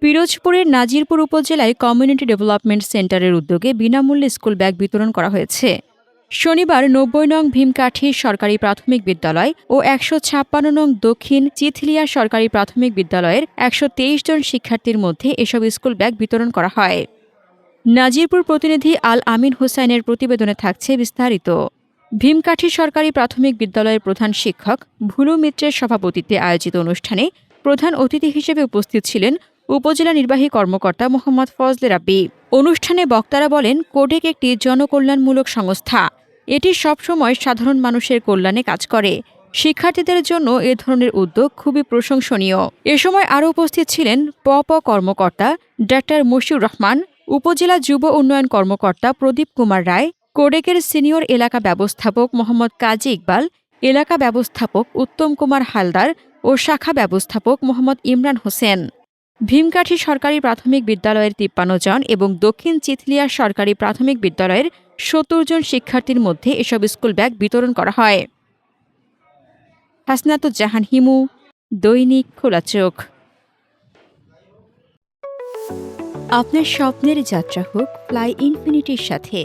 পিরোজপুরের নাজিরপুর উপজেলায় community development সেন্টারের উদ্যোগে বিনামূল্যে স্কুল ব্যাগ বিতরণ করা হয়েছে। শনিবার ৯০ নং ভীমকাঠি সরকারি প্রাথমিক বিদ্যালয় ও ১৫৬ নং দক্ষিণ চিথলিয়া সরকারি প্রাথমিক বিদ্যালয়ের ১২৩ জন শিক্ষার্থীর মধ্যে এসব স্কুল ব্যাগ বিতরণ করা হয়। নাজিরপুর প্রতিনিধি আল আমিন হোসাইনের প্রতিবেদনে থাকছে বিস্তারিত। ভীমকাঠি সরকারি প্রাথমিক বিদ্যালয়ের প্রধান শিক্ষক ভুলু মিত্রের সভাপতিত্বে আয়োজিত অনুষ্ঠানে প্রধান অতিথি হিসেবে উপস্থিত ছিলেন উপজেলা নির্বাহী কর্মকর্তা মোহাম্মদ ফজলে রাব্বি। অনুষ্ঠানে বক্তারা বলেন, কোডেক একটি জনকল্যাণমূলক সংস্থা। এটি সবসময় সাধারণ মানুষের কল্যাণে কাজ করে। শিক্ষার্থীদের জন্য এ ধরনের উদ্যোগ খুবই প্রশংসনীয়। এ সময় আরও উপস্থিত ছিলেন কর্মকর্তা ডাক্তার মশিউর রহমান, উপজেলা যুব উন্নয়ন কর্মকর্তা প্রদীপ কুমার রায়, কোডেকের সিনিয়র এলাকা ব্যবস্থাপক মোহাম্মদ কাজী ইকবাল, এলাকা ব্যবস্থাপক উত্তম কুমার হালদার ও শাখা ব্যবস্থাপক মোহাম্মদ ইমরান হোসেন। ভীমকাঠি সরকারি প্রাথমিক বিদ্যালয়ের ৫৩ জন এবং দক্ষিণ চিথলিয়া সরকারি প্রাথমিক বিদ্যালয়ের ৭০ জন শিক্ষার্থীর মধ্যে এসব স্কুল ব্যাগ বিতরণ করা হয়। হাসনাতুজ্জাহান হিমু, দৈনিক খোলা চোখ। আপনার স্বপ্নের যাত্রা হোক ফ্লাই ইনফিনিটির সাথে।